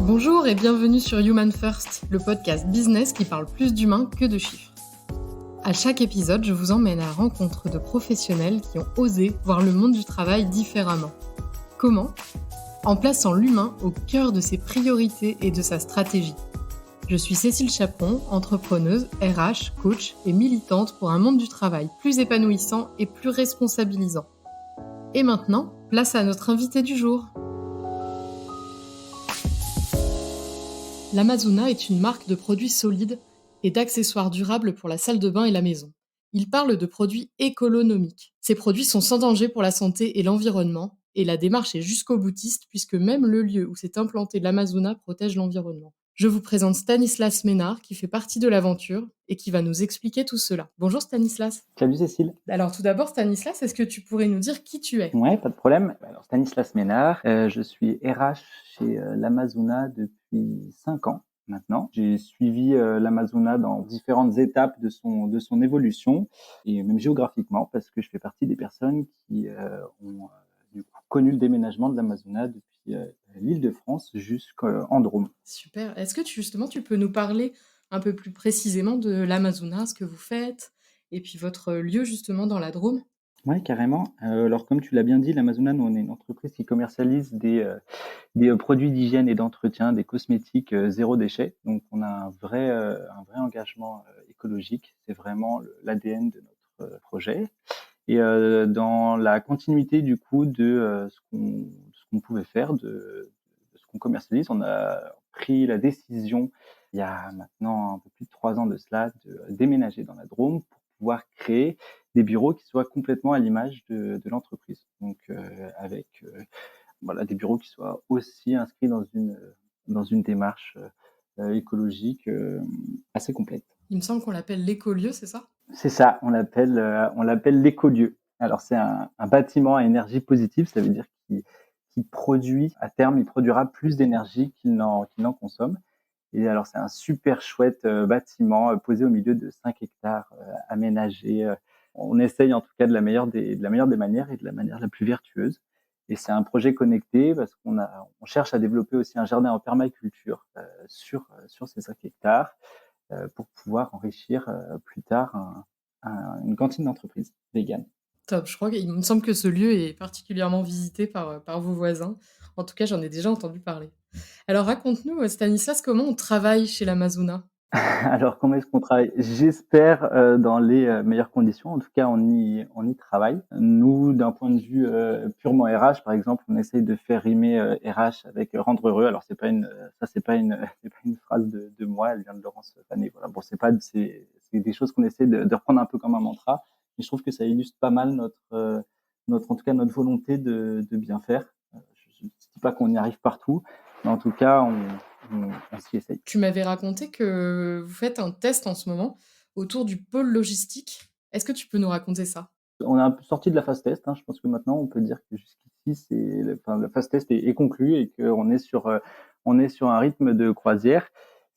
Bonjour et bienvenue sur Human First, le podcast business qui parle plus d'humains que de chiffres. À chaque épisode, je vous emmène à la rencontre de professionnels qui ont osé voir le monde du travail différemment. Comment ? En plaçant l'humain au cœur de ses priorités et de sa stratégie. Je suis Cécile Chaperon, entrepreneuse, RH, coach et militante pour un monde du travail plus épanouissant et plus responsabilisant. Et maintenant, place à notre invité du jour. L'Amazona est une marque de produits solides et d'accessoires durables pour la salle de bain et la maison. Il parle de produits économiques. Ces produits sont sans danger pour la santé et l'environnement, et la démarche est jusqu'au boutiste puisque même le lieu où s'est implanté l'Amazona protège l'environnement. Je vous présente Stanislas Ménard qui fait partie de l'aventure et qui va nous expliquer tout cela. Bonjour Stanislas. Salut Cécile. Alors tout d'abord Stanislas, est-ce que tu pourrais nous dire qui tu es ? Ouais, pas de problème. Alors Stanislas Ménard, je suis RH chez l'Amazona depuis 5 ans maintenant. J'ai suivi l'Amazona dans différentes étapes de son évolution et même géographiquement parce que je fais partie des personnes qui ont du coup connu le déménagement de l'Amazona depuis l'Île-de-France jusqu'en Drôme. Super. Est-ce que tu peux nous parler un peu plus précisément de l'Amazona, ce que vous faites, et puis votre lieu justement dans la Drôme? Ouais, carrément. Alors comme tu l'as bien dit, l'Amazona, nous, on est une entreprise qui commercialise des produits d'hygiène et d'entretien, des cosmétiques zéro déchet. Donc on a un vrai engagement écologique. C'est vraiment l'ADN de notre projet. Et dans la continuité du coup de ce qu'on pouvait faire, de ce qu'on commercialise, on a pris la décision il y a maintenant un peu plus de 3 ans de cela de déménager dans la Drôme pour pouvoir créer des bureaux qui soient complètement à l'image de l'entreprise. Donc avec voilà, des bureaux qui soient aussi inscrits dans une démarche écologique assez complète. Il me semble qu'on l'appelle l'écolieu, c'est ça? C'est ça, on l'appelle l'écolieu. Alors c'est un bâtiment à énergie positive, ça veut dire qu'il produit, à terme, il produira plus d'énergie qu'il n'en consomme. Et alors c'est un super chouette bâtiment posé au milieu de 5 hectares aménagé. On essaye en tout cas de la meilleure des manières et de la manière la plus vertueuse. Et c'est un projet connecté parce on cherche à développer aussi un jardin en permaculture sur ces 5 hectares pour pouvoir enrichir plus tard une cantine d'entreprise végane. Top, je crois qu'il me semble que ce lieu est particulièrement visité par vos voisins. En tout cas, j'en ai déjà entendu parler. Alors raconte-nous, Stanislas, comment on travaille chez l'Amazona? Alors, comment est-ce qu'on travaille? J'espère dans les meilleures conditions. En tout cas, on y travaille. Nous, d'un point de vue purement RH, par exemple, on essaye de faire rimer RH avec rendre heureux. Alors, c'est pas une, c'est pas une phrase de moi. Elle vient de Laurence Fané. Voilà. Bon, c'est des choses qu'on essaie de reprendre un peu comme un mantra. Mais je trouve que ça illustre pas mal en tout cas, notre volonté de bien faire. Je ne dis pas qu'on y arrive partout, mais en tout cas, on s'y essaye. Tu m'avais raconté que vous faites un test en ce moment autour du pôle logistique. Est-ce que tu peux nous raconter ça? On est un peu sorti de la phase test. Je pense que maintenant, on peut dire que jusqu'ici, la phase test est conclue et qu'on est sur un rythme de croisière.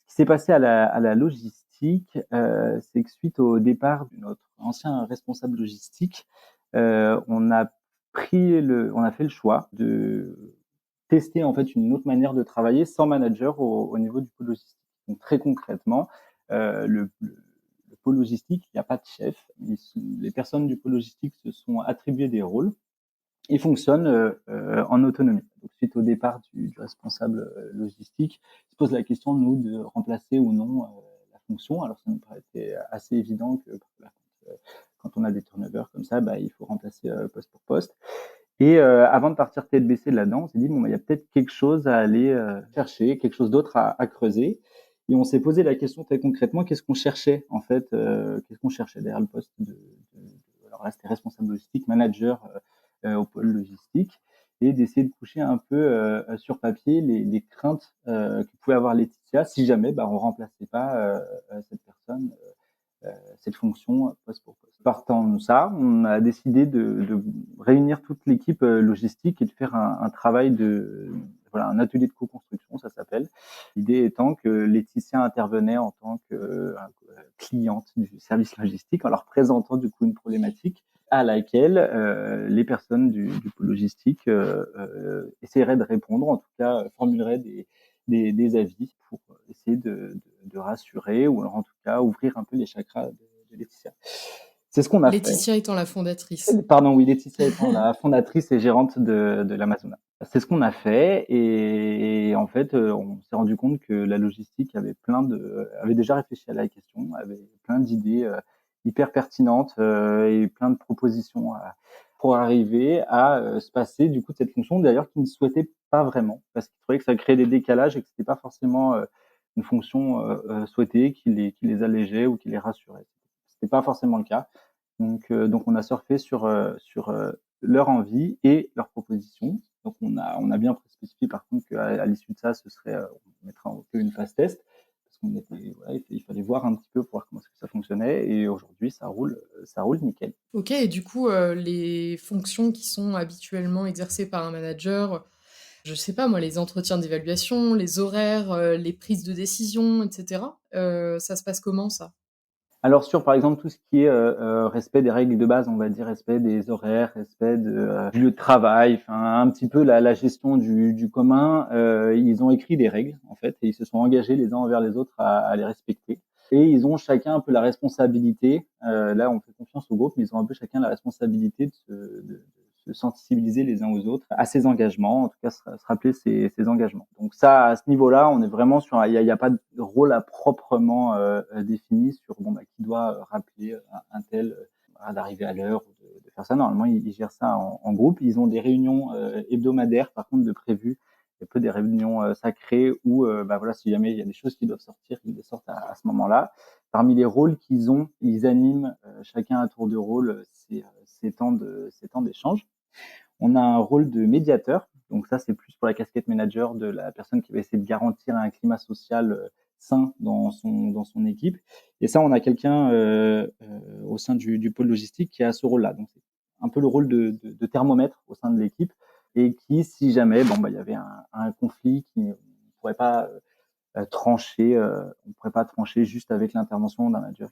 Ce qui s'est passé à la logistique, c'est que suite au départ de notre ancien responsable logistique, on a fait le choix de tester en fait une autre manière de travailler sans manager au niveau du pôle logistique. Donc très concrètement, le pôle logistique, il n'y a pas de chef. Les personnes du pôle logistique se sont attribuées des rôles et fonctionnent en autonomie. Donc, suite au départ du responsable logistique, il se pose la question, nous, de remplacer ou non la fonction. Alors, ça nous paraît assez évident que quand on a des turnovers comme ça, il faut remplacer poste pour poste. Et avant de partir tête baissée là-dedans, on s'est dit, bon, il y a peut-être quelque chose à aller chercher, quelque chose d'autre à creuser. Et on s'est posé la question très concrètement, qu'est-ce qu'on cherchait en fait, qu'est-ce qu'on cherchait derrière le poste alors là, c'était responsable logistique, manager au pôle logistique, et d'essayer de coucher un peu sur papier les craintes que pouvait avoir Laetitia si jamais on remplaçait pas cette personne cette fonction poste pour poste. Partant de ça, on a décidé de réunir toute l'équipe logistique et de faire un travail un atelier de co-construction, ça s'appelle. L'idée étant que Laetitia intervenait en tant que cliente du service logistique en leur présentant du coup une problématique à laquelle les personnes du pôle logistique essaieraient de répondre, en tout cas formuleraient des avis pour essayer de rassurer ou alors en tout cas ouvrir un peu les chakras de Laetitia. C'est ce qu'on a fait. Laetitia étant la fondatrice. Pardon, oui, Laetitia étant la fondatrice et gérante de l'Amazona. C'est ce qu'on a fait et en fait, on s'est rendu compte que la logistique avait déjà réfléchi à la question, avait plein d'idées hyper pertinentes et plein de propositions pour arriver à se passer du coup de cette fonction d'ailleurs qu'ils ne souhaitaient pas vraiment parce qu'ils trouvaient que ça créait des décalages et que c'était pas forcément une fonction souhaitée qui les allégeait ou qui les rassurait. C'était pas forcément le cas. Donc on a surfé sur leur envie et leurs propositions. Donc on a bien spécifié par contre qu'à l'issue de ça, ce serait on mettra un peu une phase test parce qu'on était voilà, il fallait voir un petit peu pour voir comment est-ce que ça fonctionnait et aujourd'hui ça roule nickel. OK, et du coup, les fonctions qui sont habituellement exercées par un manager, je sais pas moi, les entretiens d'évaluation, les horaires, les prises de décision et cetera, ça se passe comment ça? Alors sur, par exemple, tout ce qui est, respect des règles de base, on va dire respect des horaires, respect du lieu de travail, enfin un petit peu la gestion du commun, ils ont écrit des règles, en fait, et ils se sont engagés les uns envers les autres à les respecter. Et ils ont chacun un peu la responsabilité, là on fait confiance au groupe, mais ils ont un peu chacun la responsabilité de se sensibiliser les uns aux autres à ces engagements, en tout cas se rappeler ces engagements. Donc ça, à ce niveau-là, on est vraiment sur, il y a pas de rôle à proprement défini sur bon bah qui doit rappeler un tel d'arriver à l'heure ou de faire ça. Normalement, ils gèrent ça en groupe. Ils ont des réunions hebdomadaires, par contre, de prévues. Il y a peu des réunions sacrées où, bah voilà, si jamais il y a des choses qui doivent sortir, ils les sortent à ce moment-là. Parmi les rôles qu'ils ont, ils animent chacun à tour de rôle ces temps d'échange. On a un rôle de médiateur. Donc ça, c'est plus pour la casquette manager de la personne qui va essayer de garantir un climat social sain dans son équipe. Et ça, on a quelqu'un au sein du pôle logistique qui a ce rôle-là. Donc c'est un peu le rôle de thermomètre au sein de l'équipe et qui, si jamais, bon bah il y avait un conflit qui ne pourrait pas trancher, on pourrait pas trancher juste avec l'intervention d'un manager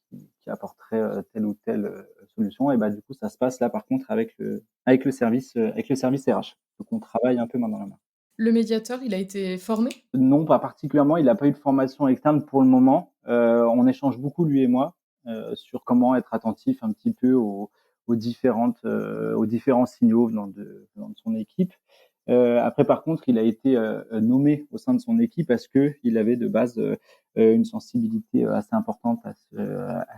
qui apporterait telle ou telle solution. Et bah du coup, ça se passe là par contre avec le service RH. Donc on travaille un peu main dans la main. Le médiateur, il a été formé? Non, pas particulièrement. Il n'a pas eu de formation externe pour le moment. On échange beaucoup lui et moi sur comment être attentif un petit peu aux différents signaux venant de son équipe. Après, par contre, il a été nommé au sein de son équipe parce que il avait de base une sensibilité assez importante à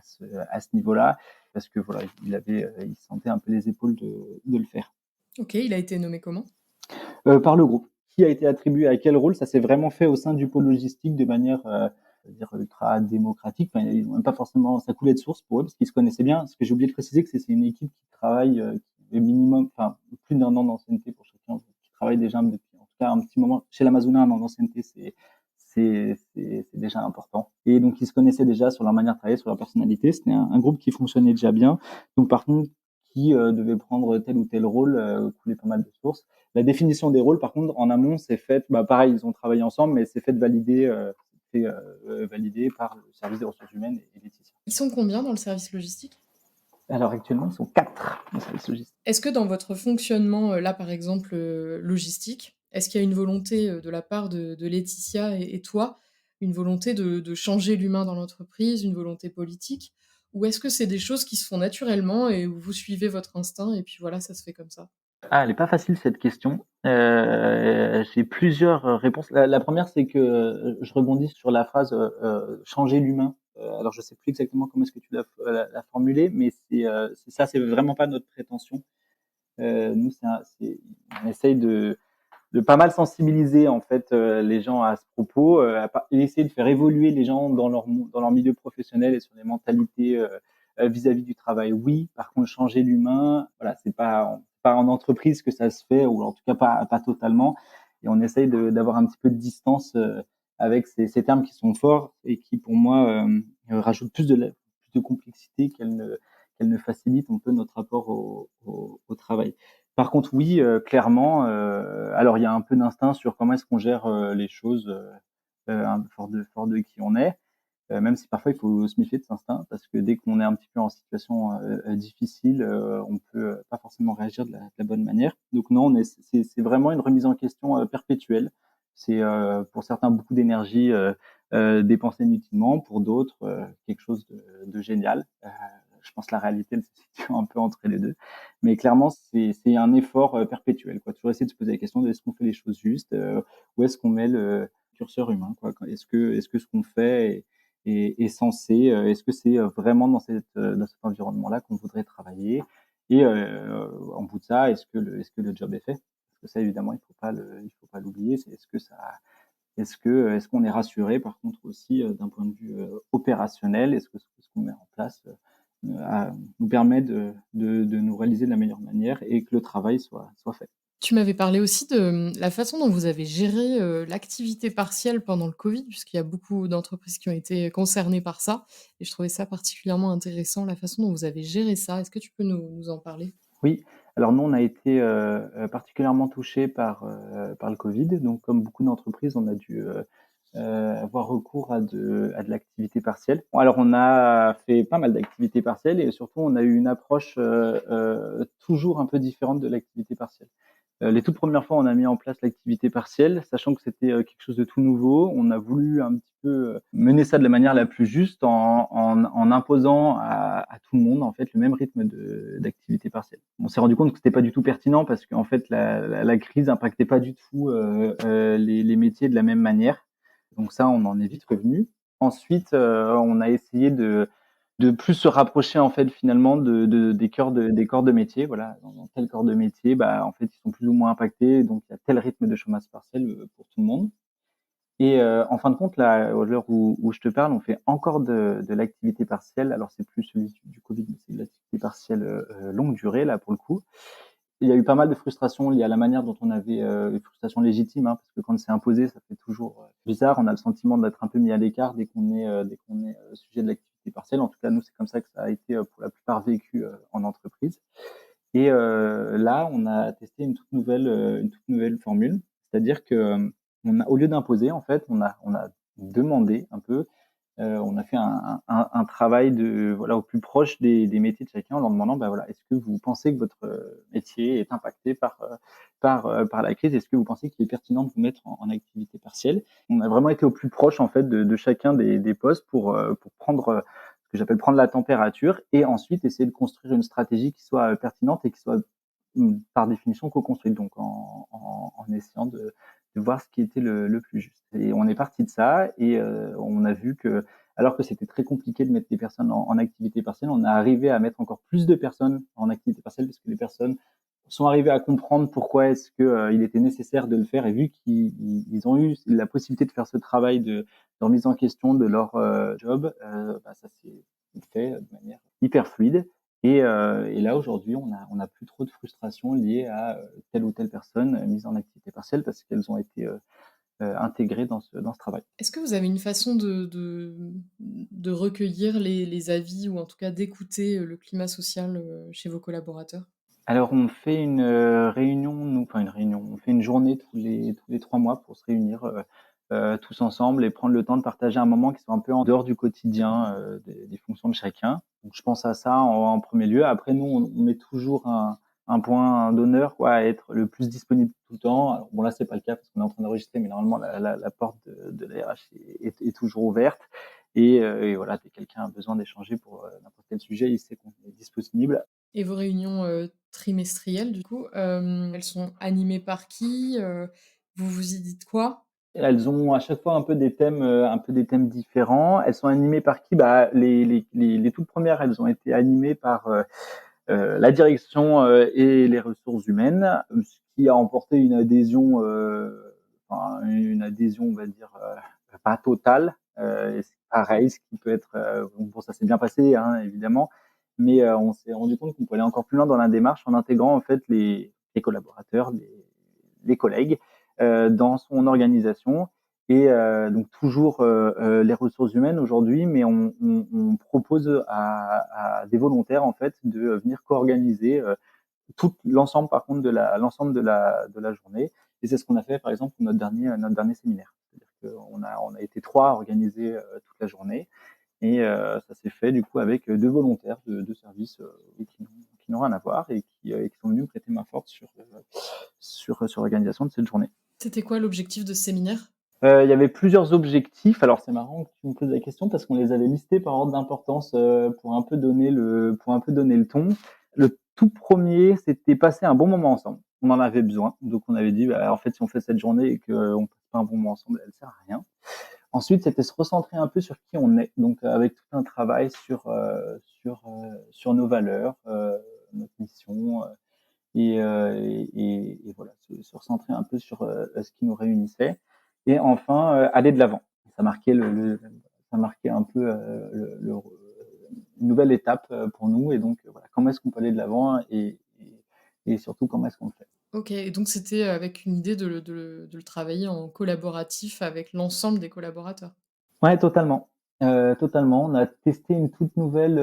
ce niveau-là, parce que voilà, il sentait un peu les épaules de le faire. OK, il a été nommé comment? Par le groupe. Qui a été attribué à quel rôle, ça s'est vraiment fait au sein du pôle logistique de manière dire ultra démocratique. Enfin, ils n'ont même pas forcément, ça coulait de source pour eux parce qu'ils se connaissaient bien. Ce que j'ai oublié de préciser, que c'est une équipe qui travaille qui est minimum, enfin plus d'un an d'ancienneté pour chacun, qui travaille déjà depuis en tout cas un petit moment. Chez l'Amazona, un an d'ancienneté, c'est déjà important. Et donc ils se connaissaient déjà sur leur manière de travailler, sur leur personnalité. C'était un groupe qui fonctionnait déjà bien. Donc par contre, qui devait prendre tel ou tel rôle coulait pas mal de sources. La définition des rôles, par contre, en amont, c'est fait, bah, pareil, ils ont travaillé ensemble, mais c'est fait validé par le service des ressources humaines et Laetitia. Ils sont combien dans le service logistique? Alors actuellement, ils sont 4 dans le service logistique. Est-ce que dans votre fonctionnement, là, par exemple, logistique, est-ce qu'il y a une volonté, de la part de Laetitia et toi, une volonté de changer l'humain dans l'entreprise, une volonté politique? Ou est-ce que c'est des choses qui se font naturellement et où vous suivez votre instinct et puis voilà, ça se fait comme ça? Ah, elle est pas facile cette question. J'ai plusieurs réponses. La première, c'est que je rebondis sur la phrase changer l'humain. Alors, je sais plus exactement comment est-ce que tu l'as formulé, mais c'est ça, c'est vraiment pas notre prétention. Nous, on essaye de pas mal sensibiliser en fait les gens à ce propos, et essayer de faire évoluer les gens dans leur milieu professionnel et sur les mentalités vis-à-vis du travail. Oui, par contre, changer l'humain, voilà, c'est pas en entreprise que ça se fait, ou en tout cas pas totalement. Et on essaye d'avoir un petit peu de distance avec ces termes qui sont forts et qui, pour moi, rajoutent plus de complexité qu'elles ne facilitent un peu notre rapport au travail. Par contre, oui, clairement, alors il y a un peu d'instinct sur comment est-ce qu'on gère les choses, fort de qui on est, même si parfois il faut se méfier de cet instinct parce que dès qu'on est un petit peu en situation difficile, on peut pas forcément réagir de la bonne manière. Donc non, c'est vraiment une remise en question perpétuelle C'est pour certains beaucoup d'énergie dépensée inutilement, pour d'autres quelque chose de génial. Je pense que la réalité elle se situe un peu entre les deux, mais clairement c'est un effort perpétuel, quoi. Toujours essayer de se poser la question de est-ce qu'on fait les choses justes, où est-ce qu'on met le curseur humain, quoi. Est-ce que ce qu'on fait est censé, est-ce que c'est vraiment dans cet environnement-là qu'on voudrait travailler, et en bout de ça, est-ce que le job est fait? Parce que ça, évidemment, il faut pas l'oublier. C'est est-ce qu'on est rassuré, par contre, aussi, d'un point de vue opérationnel? Est-ce que ce qu'on met en place nous permet de nous réaliser de la meilleure manière et que le travail soit fait? Tu m'avais parlé aussi de, la façon dont vous avez géré, l'activité partielle pendant le Covid, puisqu'il y a beaucoup d'entreprises qui ont été concernées par ça et je trouvais ça particulièrement intéressant, la façon dont vous avez géré ça. Est-ce que tu peux nous en parler? Oui, alors nous, on a été particulièrement touchés par le Covid. Donc, comme beaucoup d'entreprises, on a dû avoir recours à de l'activité partielle. Bon, alors, on a fait pas mal d'activités partielles et surtout, on a eu une approche toujours un peu différente de l'activité partielle. Les toutes premières fois, on a mis en place l'activité partielle, sachant que c'était quelque chose de tout nouveau. On a voulu un petit peu mener ça de la manière la plus juste en imposant à tout le monde en fait le même rythme d'activité partielle. On s'est rendu compte que c'était pas du tout pertinent parce qu'en fait la crise impactait pas du tout les métiers de la même manière. Donc ça, on en est vite revenu. Ensuite, on a essayé de plus se rapprocher en fait finalement des corps de métier. Voilà, dans tel corps de métier, bah en fait ils sont plus ou moins impactés, donc il y a tel rythme de chômage partiel pour tout le monde. Et en fin de compte, là, à l'heure où je te parle, on fait encore de l'activité partielle. Alors c'est plus celui du Covid, mais c'est de l'activité partielle longue durée là pour le coup. Il y a eu pas mal de frustrations liées à la manière dont on avait une frustration légitime, hein, parce que quand c'est imposé, ça fait toujours bizarre. On a le sentiment d'être un peu mis à l'écart dès qu'on est sujet de l'activité partielle. En tout cas, nous, c'est comme ça que ça a été pour la plupart vécu en entreprise. Et là, on a testé une toute nouvelle formule, c'est-à-dire que au lieu d'imposer, en fait, on a demandé un peu. On a fait un travail voilà, au plus proche des métiers de chacun en leur demandant, bah voilà, est-ce que vous pensez que votre métier est impacté par la crise? Est-ce que vous pensez qu'il est pertinent de vous mettre en activité partielle? On a vraiment été au plus proche en fait de chacun des postes pour prendre ce que j'appelle prendre la température et ensuite essayer de construire une stratégie qui soit pertinente et qui soit par définition co-construite. Donc en essayant de voir ce qui était le plus juste. Et on est parti de ça et on a vu que, alors que c'était très compliqué de mettre des personnes en activité partielle, on a arrivé à mettre encore plus de personnes en activité partielle parce que les personnes sont arrivées à comprendre pourquoi est-ce que il était nécessaire de le faire et vu qu'ils ont eu la possibilité de faire ce travail de remise en question de leur job, bah, ça s'est fait de manière hyper fluide. Et là, aujourd'hui, on a plus trop de frustration liée à telle ou telle personne mise en activité partielle parce qu'elles ont été intégrées dans ce travail. Est-ce que vous avez une façon de recueillir les avis ou en tout cas d'écouter, le climat social, chez vos collaborateurs? Alors, on fait une réunion, enfin une réunion, on fait une journée tous les 3 mois pour se réunir tous ensemble et prendre le temps de partager un moment qui soit un peu en dehors du quotidien des fonctions de chacun. Donc, je pense à ça en premier lieu. Après, nous, on met toujours un point d'honneur, quoi, à être le plus disponible tout le temps. Alors, bon, là, c'est pas le cas parce qu'on est en train d'enregistrer, mais normalement, la porte de la RH est toujours ouverte. Et voilà, dès que quelqu'un a besoin d'échanger pour n'importe quel sujet, il sait qu'on est disponible. Et vos réunions, trimestrielles du coup, elles sont animées par qui? Vous vous y dites quoi? Elles ont à chaque fois un peu des thèmes différents. Elles sont animées par qui? Bah, les toutes premières, elles ont été animées par la direction et les ressources humaines, ce qui a emporté enfin, une adhésion, on va dire, pas totale. Et c'est pareil, ce qui peut être bon, ça s'est bien passé, hein, évidemment, mais on s'est rendu compte qu'on pouvait aller encore plus loin dans la démarche en intégrant en fait les collaborateurs, les collègues dans son organisation. Et donc toujours les ressources humaines aujourd'hui, mais on propose à des volontaires en fait de venir co-organiser tout l'ensemble par contre de la journée. Et c'est ce qu'on a fait par exemple pour notre dernier séminaire. C'est-à-dire qu'on a été 3 à organiser toute la journée. Et ça s'est fait du coup avec 2 volontaires de services qui n'ont rien à voir et qui sont venus me prêter main forte sur l'organisation de cette journée. C'était quoi l'objectif de ce séminaire? Il y avait plusieurs objectifs. Alors c'est marrant que tu me poses la question parce qu'on les avait listés par ordre d'importance pour un peu donner le ton. Le tout premier, c'était passer un bon moment ensemble. On en avait besoin, donc on avait dit bah, en fait si on fait cette journée et qu'on passe pas un bon moment ensemble, elle sert à rien. Ensuite, c'était se recentrer un peu sur qui on est, donc avec tout un travail sur nos valeurs, notre mission, et voilà, se recentrer un peu sur ce qui nous réunissait. Et enfin, aller de l'avant. Ça marquait ça marquait un peu une nouvelle étape pour nous. Et donc, voilà, comment est-ce qu'on peut aller de l'avant et surtout comment est-ce qu'on le fait. OK, et donc c'était avec une idée de le travailler en collaboratif avec l'ensemble des collaborateurs? Ouais, totalement. Totalement. On a testé une toute nouvelle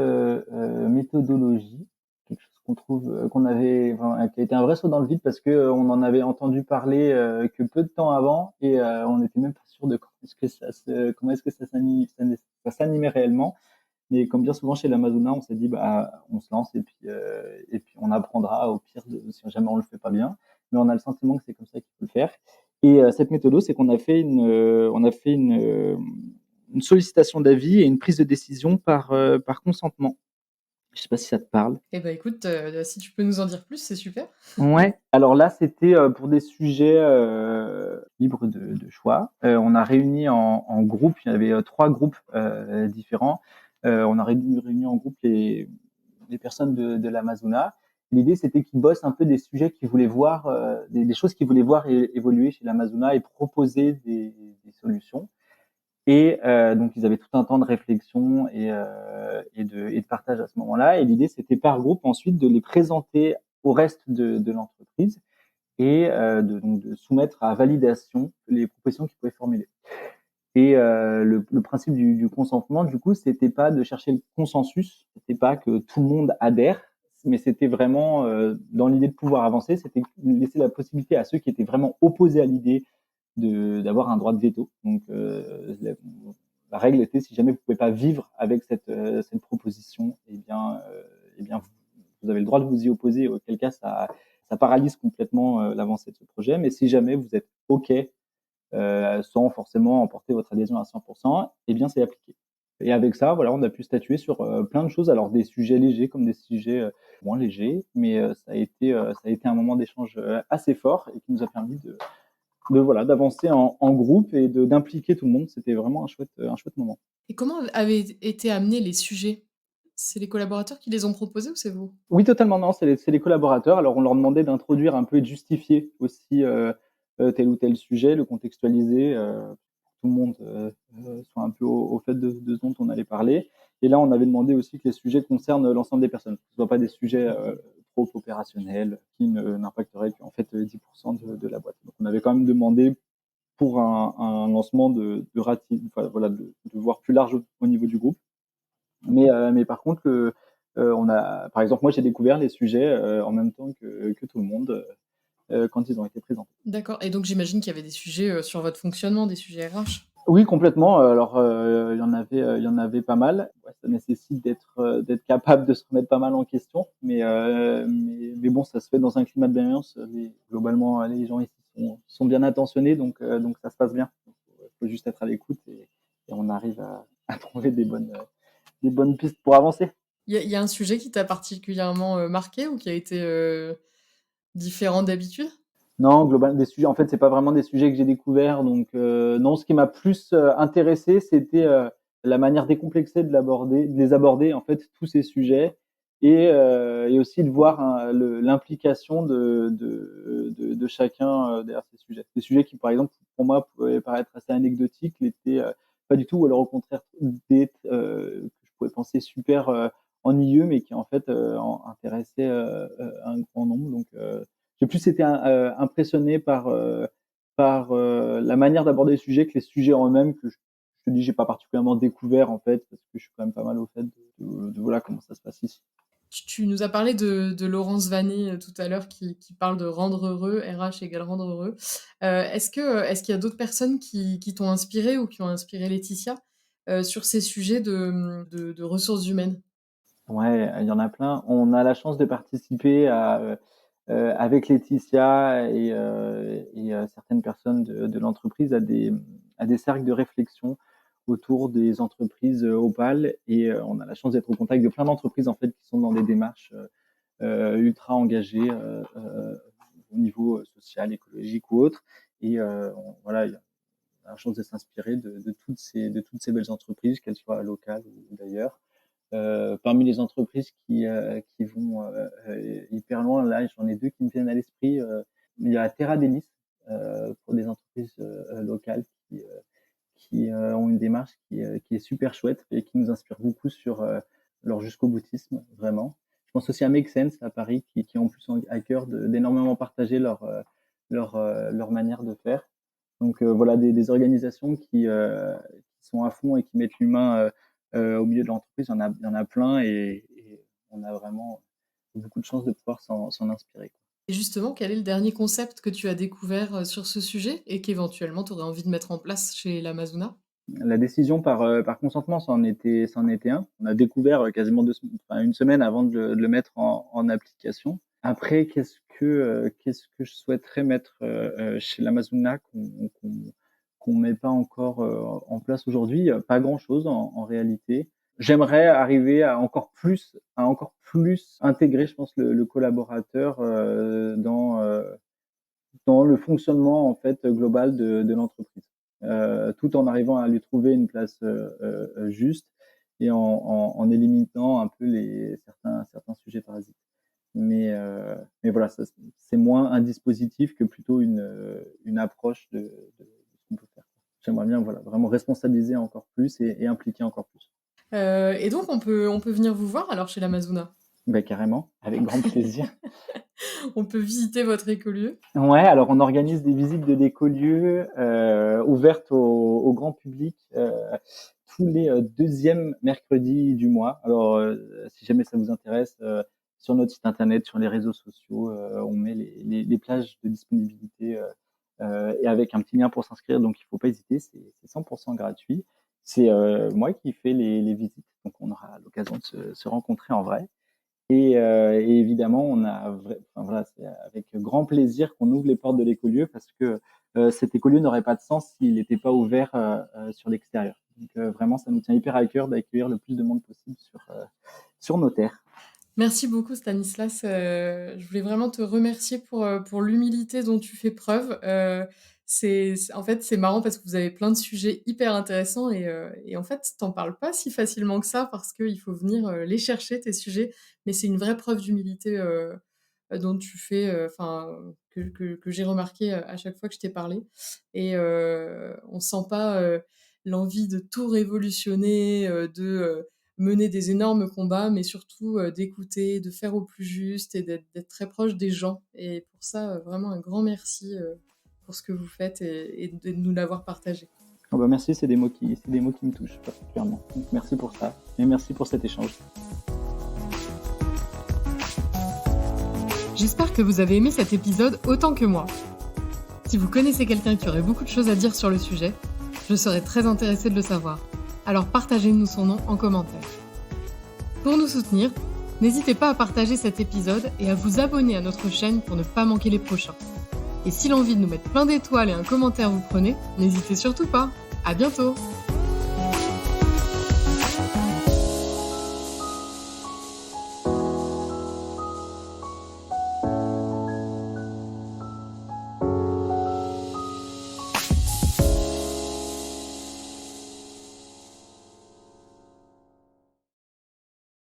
méthodologie, quelque chose qu'on trouve, qu'on avait, enfin, qui a été un vrai saut dans le vide parce que on en avait entendu parler que peu de temps avant et on n'était même pas sûr de comment est-ce que ça s'animait réellement. Mais comme bien souvent chez l'Amazona, on s'est dit bah on se lance et puis on apprendra au pire si jamais on le fait pas bien. Mais on a le sentiment que c'est comme ça qu'il faut le faire. Et cette méthode, c'est qu'on a fait une sollicitation d'avis et une prise de décision par consentement. Je sais pas si ça te parle. Eh ben, écoute, si tu peux nous en dire plus, c'est super. Ouais. Alors là, c'était pour des sujets libres de choix. On a réuni en groupe, il y avait 3 groupes différents. On a réuni en groupe les personnes de l'Amazona. L'idée, c'était qu'ils bossent un peu des sujets qu'ils voulaient voir, des choses qu'ils voulaient voir évoluer chez l'Amazona et proposer des solutions. Et donc, ils avaient tout un temps de réflexion et de partage à ce moment-là. Et l'idée, c'était par groupe ensuite de les présenter au reste de l'entreprise et donc de soumettre à validation les propositions qu'ils pouvaient formuler. Et le principe du consentement, du coup, c'était pas de chercher le consensus, c'était pas que tout le monde adhère, mais c'était vraiment dans l'idée de pouvoir avancer, c'était laisser la possibilité à ceux qui étaient vraiment opposés à l'idée d'avoir un droit de veto. Donc la règle était si jamais vous pouvez pas vivre avec cette proposition, eh bien vous avez le droit de vous y opposer. Auquel cas ça paralyse complètement l'avancée de ce projet. Mais si jamais vous êtes OK sans forcément emporter votre adhésion à 100%, eh bien c'est appliqué. Et avec ça, voilà, on a pu statuer sur plein de choses, alors des sujets légers comme des sujets moins légers, mais ça a été un moment d'échange assez fort et qui nous a permis voilà, d'avancer en groupe et d'impliquer tout le monde. C'était vraiment un chouette moment. Et comment avaient été amenés les sujets? C'est les collaborateurs qui les ont proposés ou c'est vous? Oui, totalement, non, c'est les collaborateurs. Alors, on leur demandait d'introduire un peu et de justifier aussi tel ou tel sujet, le contextualiser, pour que tout le monde soit un peu au fait de ce dont on allait parler. Et là, on avait demandé aussi que les sujets concernent l'ensemble des personnes, que ce ne soient pas des sujets trop opérationnels qui n'impacteraient qu'en fait 10% de la boîte. Donc, on avait quand même demandé pour un lancement enfin, voilà, de voir plus large au niveau du groupe. Mais par contre, par exemple, moi j'ai découvert les sujets en même temps que tout le monde quand ils ont été présentés. D'accord, et donc j'imagine qu'il y avait des sujets, sur votre fonctionnement, des sujets RH? Oui, complètement. Alors, il y en avait pas mal. Ouais, ça nécessite d'être capable de se remettre pas mal en question, mais bon, ça se fait dans un climat de bienveillance. Globalement, les gens ici sont bien intentionnés, donc ça se passe bien. Il faut juste être à l'écoute et on arrive à trouver des bonnes pistes pour avancer. Il y a un sujet qui t'a particulièrement, marqué ou qui a été, différent d'habitude? Non, global des sujets en fait, c'est pas vraiment des sujets que j'ai découverts donc non, ce qui m'a plus intéressé, c'était la manière décomplexée de les aborder, en fait, tous ces sujets et aussi de voir, hein, l'implication de chacun derrière ces sujets. Des sujets qui, par exemple, pour moi, pouvaient paraître assez anecdotiques, l'étaient pas du tout, ou alors au contraire que je pouvais penser super ennuyeux, mais qui en fait intéressaient un grand nombre. Donc j'ai plus été impressionné par la manière d'aborder les sujets que les sujets en eux-mêmes que je te dis, j'ai pas particulièrement découvert en fait, parce que je suis quand même pas mal au fait de voilà comment ça se passe ici. Tu nous as parlé de Laurence Vanney, tout à l'heure qui parle de rendre heureux, RH égale rendre heureux. Est-ce qu'il y a d'autres personnes qui t'ont inspiré ou qui ont inspiré Laetitia, sur ces sujets de ressources humaines? Ouais, il y en a plein. On a la chance de participer avec Laetitia et certaines personnes de l'entreprise à des cercles de réflexion autour des entreprises Opal. Et on a la chance d'être au contact de plein d'entreprises en fait qui sont dans des démarches ultra engagées au niveau social, écologique ou autre. Et voilà, il y a la chance de s'inspirer de toutes ces belles entreprises, qu'elles soient locales ou d'ailleurs. Parmi les entreprises qui vont hyper loin, là, j'en ai deux qui me viennent à l'esprit. Il y a Terra Delis pour des entreprises locales qui ont une démarche qui est super chouette et qui nous inspire beaucoup sur leur jusqu'au boutisme, vraiment. Je pense aussi à Make Sense à Paris qui ont en plus à cœur d'énormément partager leur manière de faire. Donc voilà, des organisations qui sont à fond et qui mettent l'humain au milieu de l'entreprise. Il y en a plein et on a vraiment beaucoup de chance de pouvoir s'en inspirer. Et justement, quel est le dernier concept que tu as découvert sur ce sujet et qu'éventuellement tu aurais envie de mettre en place chez l'Amazona? La décision par consentement, c'en était un. On a découvert quasiment une semaine avant de le mettre en application. Après, qu'est-ce que je souhaiterais mettre chez l'Amazona qu'on met pas encore en place aujourd'hui? Pas grand-chose en réalité. J'aimerais arriver à encore plus intégrer, je pense, le collaborateur dans le fonctionnement en fait global de l'entreprise, tout en arrivant à lui trouver une place juste et en éliminant un peu certains sujets parasites. Mais voilà, c'est moins un dispositif que plutôt une approche de ce qu'on peut faire. J'aimerais bien vraiment responsabiliser encore plus et impliquer encore plus. Et donc on peut venir vous voir alors chez l'Amazona? Ben, carrément, avec grand plaisir. On peut visiter votre écolieu? Ouais, alors on organise des visites de l'écolieu ouvertes au grand public tous les deuxièmes mercredis du mois. Alors si jamais ça vous intéresse, sur notre site internet, sur les réseaux sociaux, on met les plages de disponibilité et avec un petit lien pour s'inscrire, donc il faut pas hésiter, c'est 100% gratuit. C'est moi qui fais les visites, donc on aura l'occasion de se rencontrer en vrai. Et évidemment, c'est avec grand plaisir qu'on ouvre les portes de l'écolieu parce que cet écolieu n'aurait pas de sens s'il n'était pas ouvert sur l'extérieur. Donc vraiment, ça nous tient hyper à cœur d'accueillir le plus de monde possible sur nos terres. Merci beaucoup Stanislas. Je voulais vraiment te remercier pour l'humilité dont tu fais preuve. En fait, c'est marrant parce que vous avez plein de sujets hyper intéressants et en fait, t'en parles pas si facilement que ça parce qu'il faut venir les chercher, tes sujets. Mais c'est une vraie preuve d'humilité dont tu fais, que j'ai remarqué à chaque fois que je t'ai parlé. Et on sent pas l'envie de tout révolutionner, de mener des énormes combats, mais surtout d'écouter, de faire au plus juste et d'être très proche des gens. Et pour ça, vraiment un grand merci pour ce que vous faites et de nous l'avoir partagé. Oh bah merci, c'est des mots qui me touchent particulièrement. Donc merci pour ça et merci pour cet échange. J'espère que vous avez aimé cet épisode autant que moi. Si vous connaissez quelqu'un qui aurait beaucoup de choses à dire sur le sujet, je serais très intéressée de le savoir. Alors partagez-nous son nom en commentaire. Pour nous soutenir, n'hésitez pas à partager cet épisode et à vous abonner à notre chaîne pour ne pas manquer les prochains. Et si l'envie de nous mettre plein d'étoiles et un commentaire vous prenez, n'hésitez surtout pas. À bientôt!